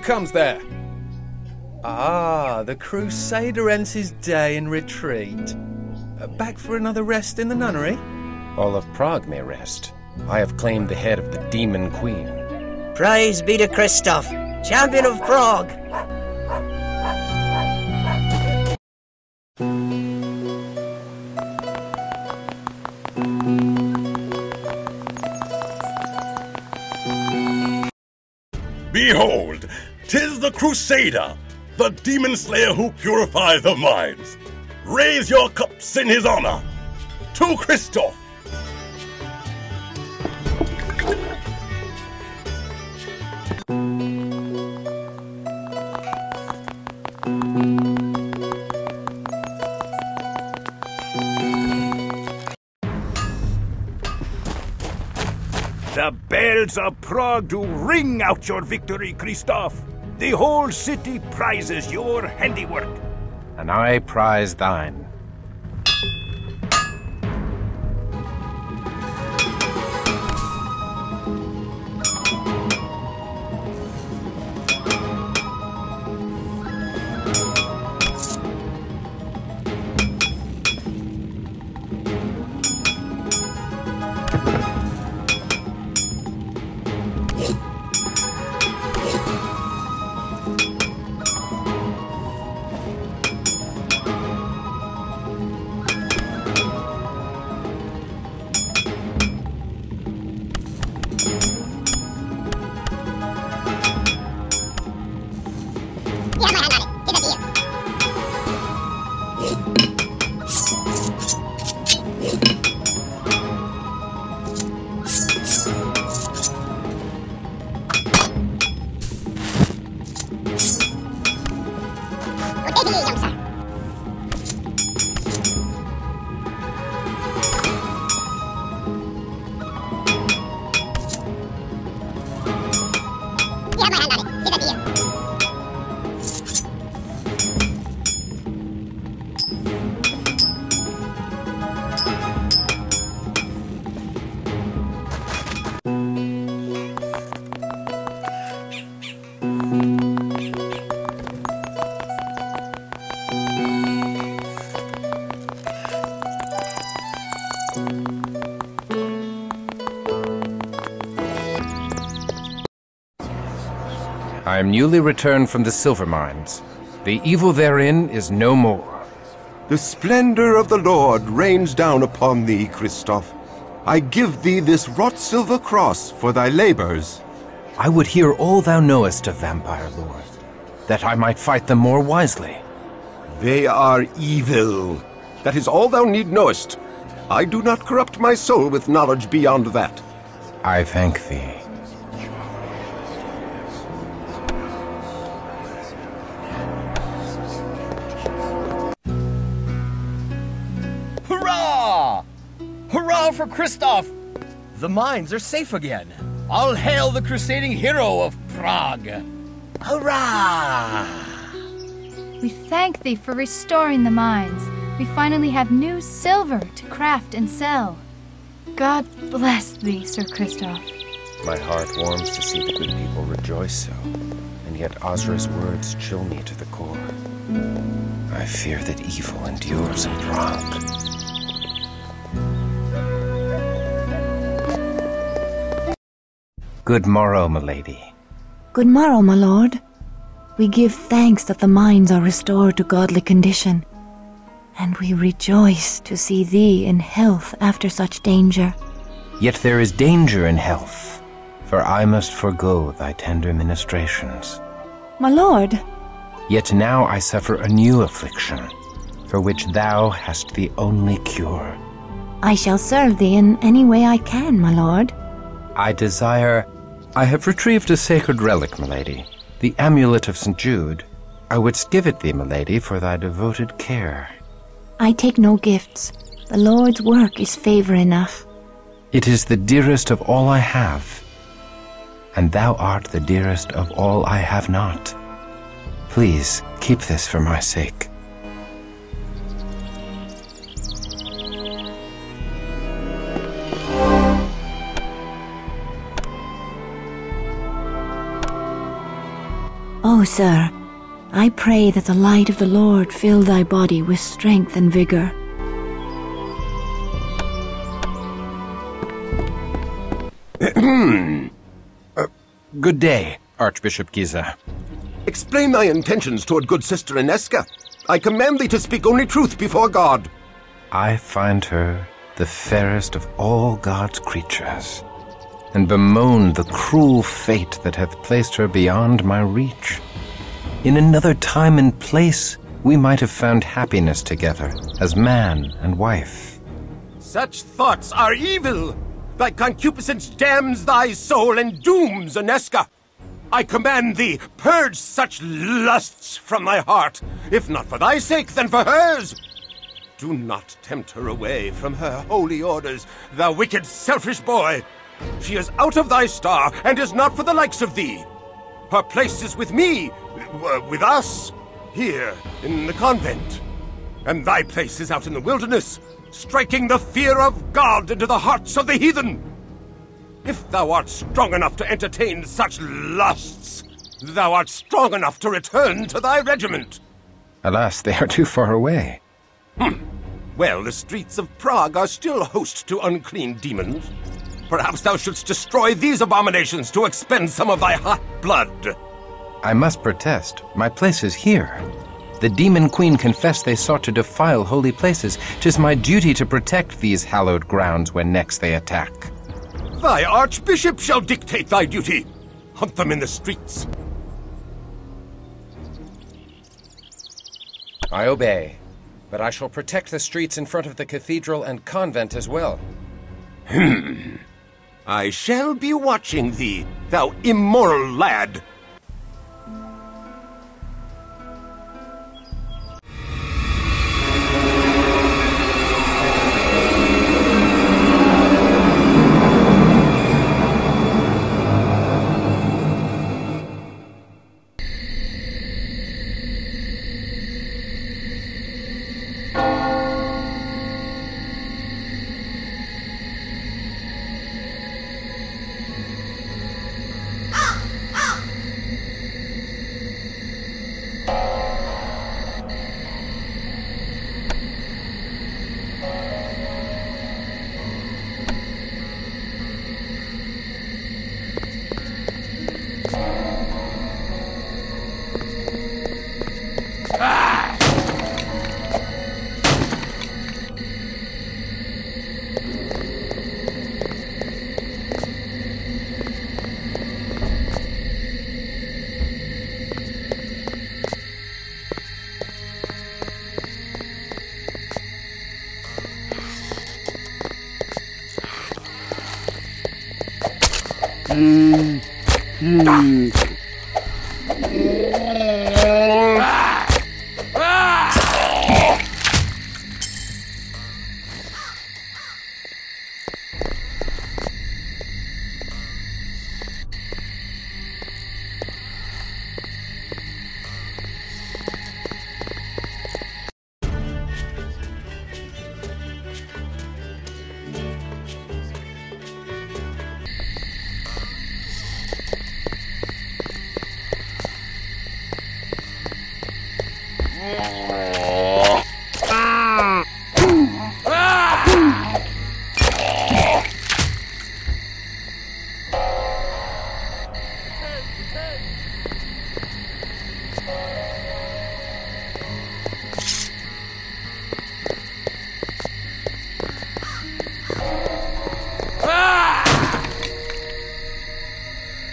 comes there? Ah, the Crusader ends his day in retreat. Back for another rest in the nunnery? All of Prague may rest. I have claimed the head of the Demon Queen. Praise be to Christoph, champion of Prague! Behold, 'tis the Crusader, the demon slayer who purifies the minds. Raise your cups in his honor. To Christoph! The bells of Prague do ring out your victory, Christoph. The whole city prizes your handiwork. And I prize thine. I am newly returned from the silver mines. The evil therein is no more. The splendor of the Lord rains down upon thee, Christoph. I give thee this wrought silver cross for thy labors. I would hear all thou knowest of vampire lore, that I might fight them more wisely. They are evil. That is all thou need knowest. I do not corrupt my soul with knowledge beyond that. I thank thee. Hurrah! Hurrah for Christoph! The mines are safe again. All hail the crusading hero of Prague! Hurrah! We thank thee for restoring the mines. We finally have new silver to craft and sell. God bless thee, Sir Christoph. My heart warms to see the good people rejoice so, and yet Ozra's words chill me to the core. I fear that evil endures in Prague. Good morrow, milady. Good morrow, my lord. We give thanks that the mines are restored to godly condition, and we rejoice to see thee in health after such danger. Yet there is danger in health, for I must forego thy tender ministrations. My lord. Yet now I suffer a new affliction, for which thou hast the only cure. I shall serve thee in any way I can, my lord. I have retrieved a sacred relic, milady, the amulet of St. Jude. I wouldst give it thee, milady, for thy devoted care. I take no gifts. The Lord's work is favor enough. It is the dearest of all I have, and thou art the dearest of all I have not. Please, keep this for my sake. O sir, I pray that the light of the Lord fill thy body with strength and vigor. Good day, Archbishop Giza. Explain thy intentions toward good sister Inesca. I command thee to speak only truth before God. I find her the fairest of all God's creatures, and bemoan the cruel fate that hath placed her beyond my reach. In another time and place, we might have found happiness together as man and wife. Such thoughts are evil. Thy concupiscence damns thy soul and dooms Inesca. I command thee, purge such lusts from thy heart, if not for thy sake, then for hers. Do not tempt her away from her holy orders, thou wicked, selfish boy. She is out of thy star, and is not for the likes of thee. Her place is with me, with us, here in the convent. And thy place is out in the wilderness, striking the fear of God into the hearts of the heathen. If thou art strong enough to entertain such lusts, thou art strong enough to return to thy regiment. Alas, they are too far away. Well, the streets of Prague are still host to unclean demons. Perhaps thou shouldst destroy these abominations to expend some of thy hot blood. I must protest. My place is here. The demon queen confessed they sought to defile holy places. 'Tis my duty to protect these hallowed grounds when next they attack. Thy archbishop shall dictate thy duty. Hunt them in the streets. I obey, but I shall protect the streets in front of the cathedral and convent as well. I shall be watching thee, thou immoral lad.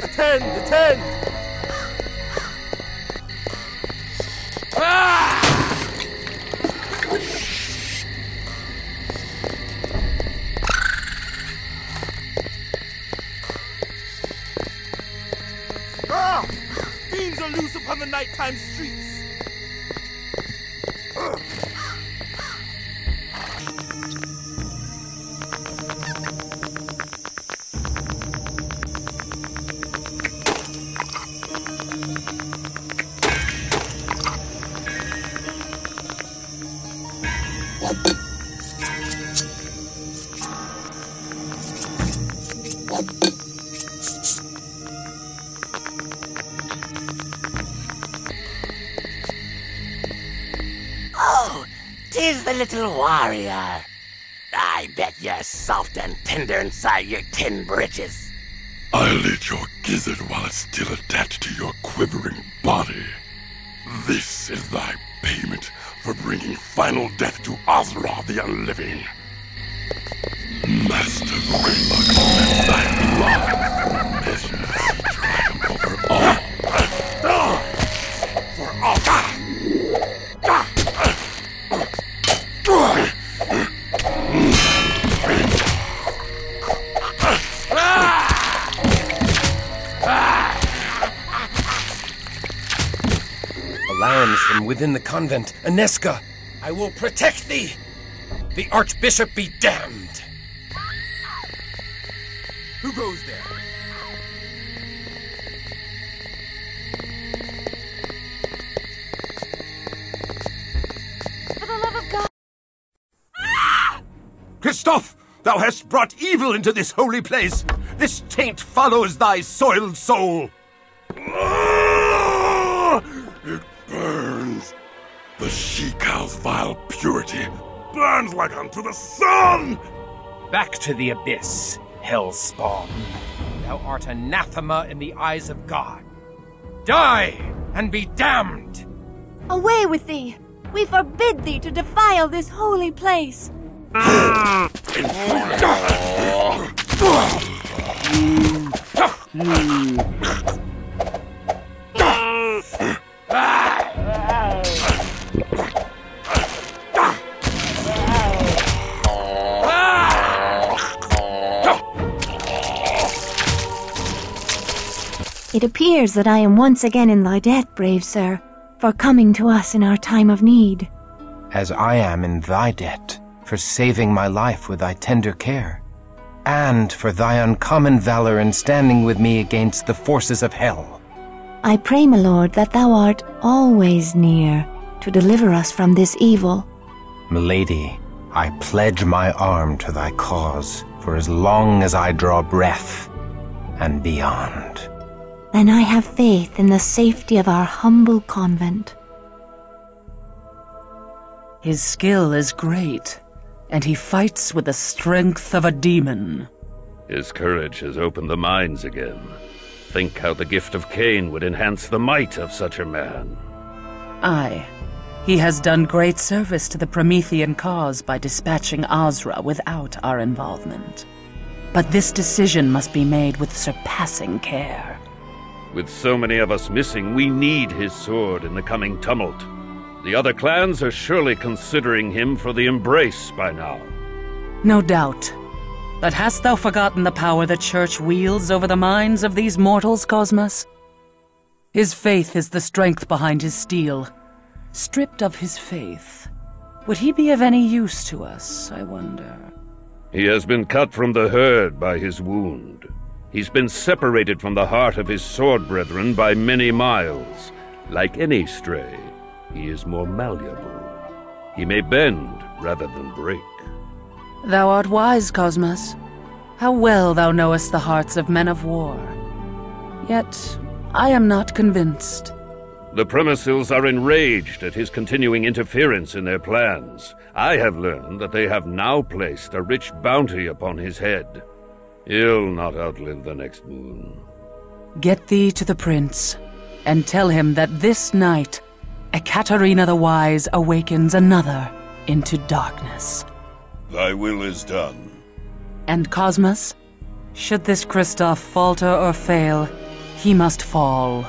Attend! Fiends are loose upon the nighttime streets! the little warrior. I bet you're soft and tender inside your tin britches. I'll eat your gizzard while it's still attached to your quivering body. This is thy payment for bringing final death to Ozra the Unliving. Master Greylock, let thy blood measure the triumph over all. For all. Alarms from within the convent. Aneska, I will protect thee. The Archbishop be damned. Who goes there? For the love of God! Christoph, thou hast brought evil into this holy place. This taint follows thy soiled soul. It burns. The she-cow's vile purity burns like unto the sun. Back to the abyss, hellspawn. Thou art anathema in the eyes of God. Die and be damned! Away with thee! We forbid thee to defile this holy place! It appears that I am once again in thy debt, brave sir, for coming to us in our time of need. As I am in thy debt, for saving my life with thy tender care, and for thy uncommon valor in standing with me against the forces of hell. I pray, my lord, that thou art always near to deliver us from this evil. Milady, I pledge my arm to thy cause for as long as I draw breath and beyond. Then I have faith in the safety of our humble convent. His skill is great, and he fights with the strength of a demon. His courage has opened the minds again. Think how the gift of Cain would enhance the might of such a man. Aye, he has done great service to the Promethean cause by dispatching Ozra without our involvement. But this decision must be made with surpassing care. With so many of us missing, we need his sword in the coming tumult. The other clans are surely considering him for the embrace by now. No doubt. But hast thou forgotten the power the Church wields over the minds of these mortals, Cosmos? His faith is the strength behind his steel. Stripped of his faith, would he be of any use to us, I wonder? He has been cut from the herd by his wound. He's been separated from the heart of his sword brethren by many miles. Like any stray, he is more malleable. He may bend rather than break. Thou art wise, Cosmos. How well thou knowest the hearts of men of war. Yet, I am not convinced. The Premises are enraged at his continuing interference in their plans. I have learned that they have now placed a rich bounty upon his head. He'll not outlive the next moon. Get thee to the prince, and tell him that this night, Ekaterina the Wise awakens another into darkness. Thy will is done. And Cosmos, should this Christoph falter or fail, he must fall